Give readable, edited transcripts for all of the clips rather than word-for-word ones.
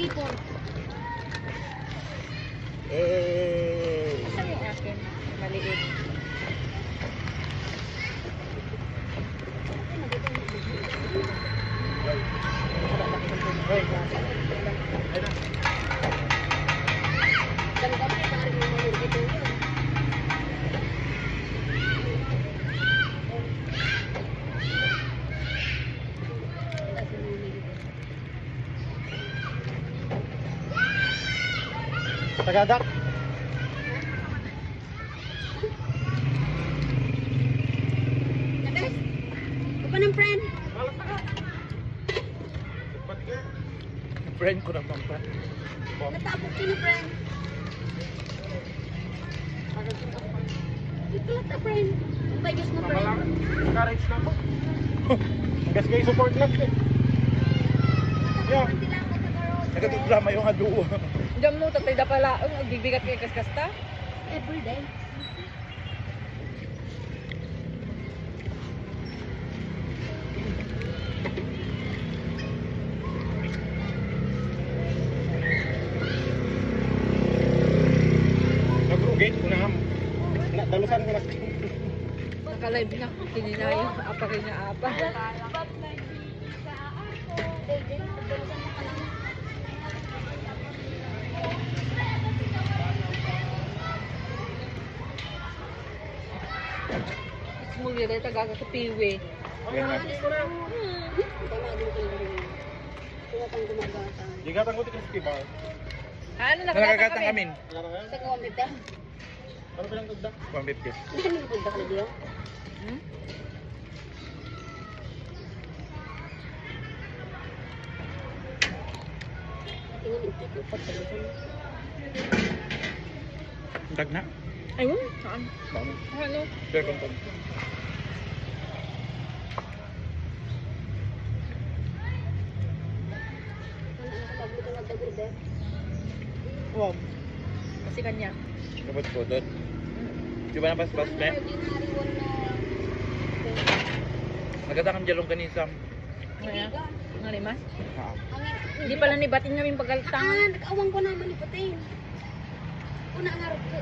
ipon. Saan yung akin? Maliit. Tagadak. Nakas? Upa ng friend. Friend ko naman pa. Natapok ko na friend. Ito lang ta friend. Upay Diyos mo friend. Courage na mo. Gas kayo support lang eh. Yeah. Nagkatudrama yung aduo. Diyan mo, tatay da pala. Ang bibigat kay kaskasta. Everyday. Nagrugit ko na ham. Dalusan ko na. Naka-live na. Kininaya. Apa rin niya apa. Muli rin tagaga sa piwi. Digatan ko tikas kibar. Ano Nagkagatang kami. Sa kawamit ka? Ano ba lang tugda? 150. Hindi mo punta ka na diyo? Hmm? Tingnan mo ito. Pagkalusan. Dag na. Ayun. Saan? Baka mo. Ano? Sir, konton. Ano nakapaglo ka magdagod eh? Wow. Kasi kanya. Dapat ko doon. Di ba napaspas na? Ordinary one na. Nagatakang jalong kanisam. Kaya? Ang limas? Ha. Hindi pala nibatin namin pagkaltangan. Nag-awang ko naman ipatin. Una nga rin ko.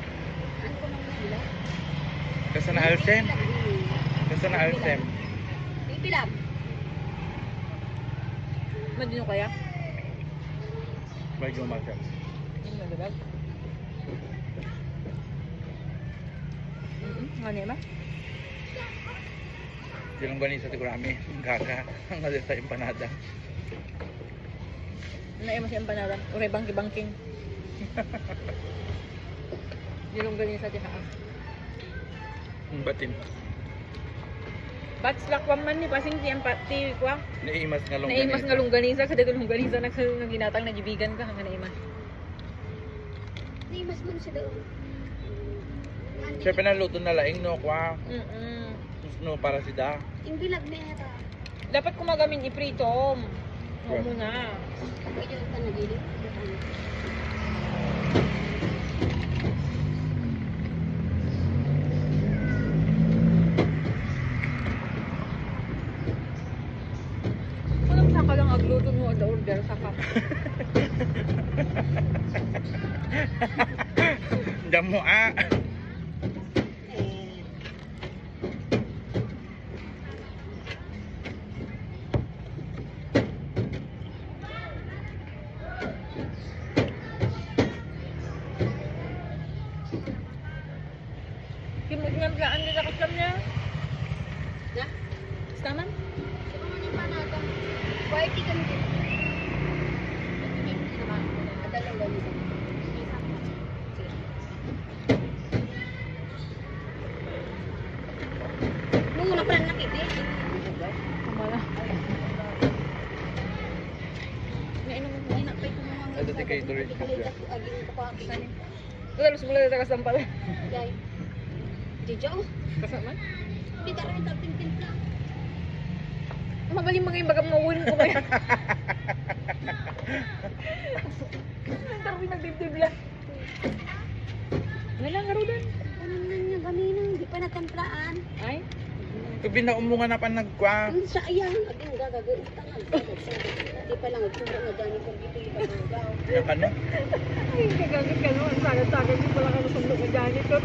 Ano ko naman nila? Kasa na Alsem. Kasa na Alsem. Pipilab. Madino kaya? Medyo masam. Yung nagagag. Nga niya ba? Jalong ganisa ti Kurami. Gaga. Ang nalit sa empanada. Naima si empanada. Uray bangki-bangking. Yung ganyan sa tihaan. Ang batin. But slakwam man ni pasing ti empati kwa. Naimas nga long Naimas nga lungganisa kada lungganisa nang ginatang nagibigan ka hanggang naimas. Di mas mo siya daw. Siya pinaluto na laing no kwa. Mm. No para si da. Yung bilag na yata. Dapat kumagamin iprito. Oo muna. Medyo ka nagilip. Walang saka lang agluto mo o order sa kap. Damo ah. Kimagnganggaan nila kasam niya. Na? Staman? Sa mga niya pa natin. Party kami din. Adalang ganito. Nung una pa lang nakita. Kamala. Nainom mo. Hindi na pa ito mga Ito ti kay Doris. aging kapakita. Wala mula na kasam pala. Jai. Dijaw. Kasaman? Hindi ka rin tapin-pin ka. Magaling mga ibagam na uwin ko ba yan? Tarwi nagdibdib lang. Nga lang, garudan. Ano na niya gaminang, di pa natemplaan. Ay? Tubi na umunga na pa nagkwa. Ang sayang, aging gagagawin tangan. Di pa lang, agsubo nga gani kung ito yung pagagaw. Yung ano? Ay, kagagat ka naman. Sagad-sagad yung pala ka nasundo ka janitor.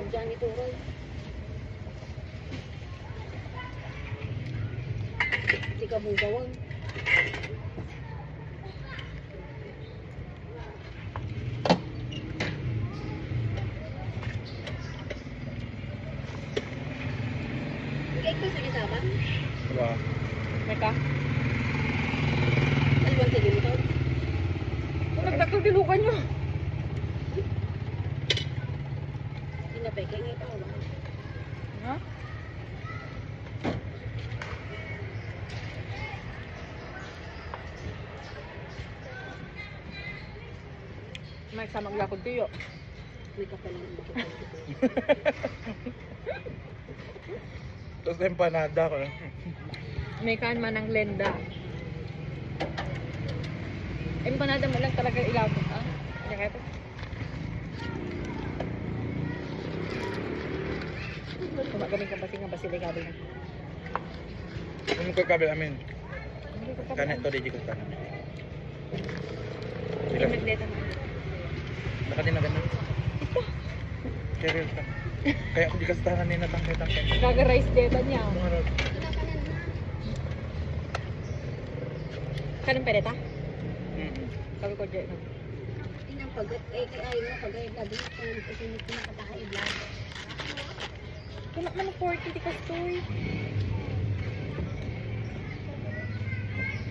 Janitor. Hindi ka bugawang. Ikaw ito sa isaban? Diba? May ka? Alwan sa ginito? Kung nagdakil dilukan nyo. Pinapeke nga ito. Ha? May kasama maglakod tiyo. May kapalan ang makikita. Tapos empanada ko. May kaan man ng lenda. Empanada mo lang talaga ilabot, ah. Kaya ito. Kumagamit ka ba nga basilikado na? Ano ko kabil amin? Hindi ko Kanan to, di ko kanan. Hindi nagdeta na. Baka din na ganun. Kaya ka. Kaya ako di kastahan ni natang-natang. Gaga-rice deta niya. Mga rod. Kinakanan na. Kanang pereta? Mm-mm. Sabi ko dyan. Tinang pagat. Ay, ayaw mo pagay lagi. Kung kasinit ko nakatahay vlog. Tulak man ng 40 di ka story.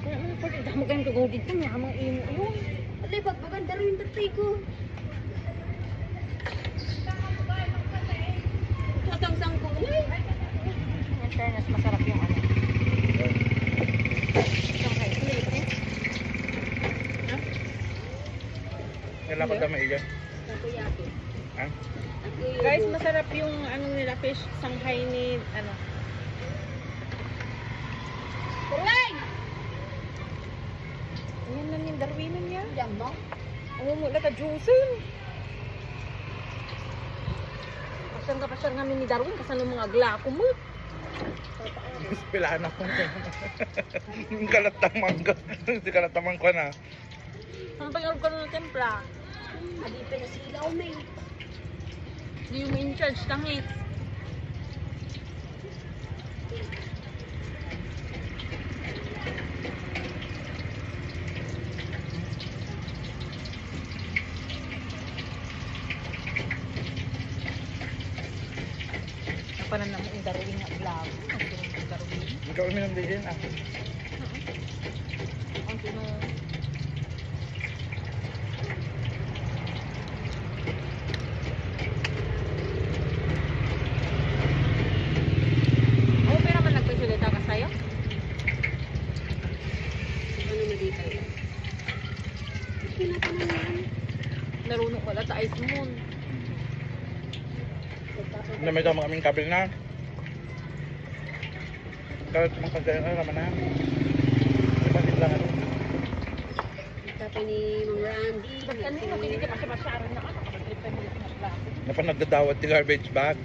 Tulak man ng 40. Dami ka nang tugod dito. Nyamang imo yun. Alay, pagpaganda rin yung tatay ko. Kasangsang ko. Alay. In fairness, masarap yung ano. Shanghai. Hindi ito eh. Ha? Kailan ko tama iya? Takoyaki. Ha? Guys, masarap yung ano nila fish Shanghai ni ano. Turay! Yan lang yung Darwinan niya. Diyan mo? Umumula ka juicin. Pasyang kapasyang kami ni Darwin kasano mga glako mo. Pilaan ako. Yung kalatang mangga. Si kalatang mangga na. Ang pangarap ka ng templa. Alipin na sila o may. Hindi yung in charge tangit. Panan naman yung Darwin nga vlog. Ang tunong yung Darwin. Ikaw uminom din ah. Ang tunong. Ano pa naman nagpasulita ka sa'yo? Ano magiging kayo? Kinakanan na yan. Narunong wala ta ice moon. Na may tama kaming kabil na. Kalat mga kagaya na naman na. Ipasit lang ano. Tapos ni Mang Randy. Ba't kanina hindi ka masya-masyaran na ka? Nakapag-trip tayo ulit na vlog. Napan nagdadawat ti garbage bag.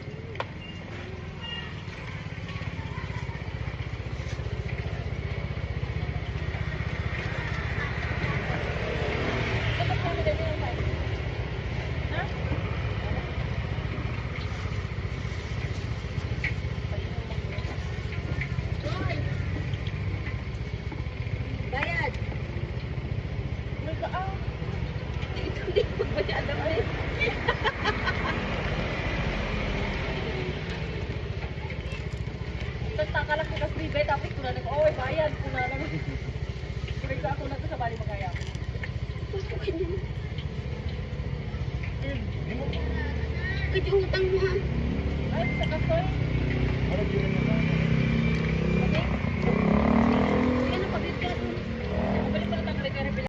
Dapat kami din yung tayo. Ha? Bayad. Nagka-out. Hindi ko ba dyan naman? Tagtaka lang kita free tapos ko na nag-owe, bayad ko na lang. Kaya ako na ito sa bali magkaya. Kaya utang mo ha. Ay, sa kasoy. Ano yun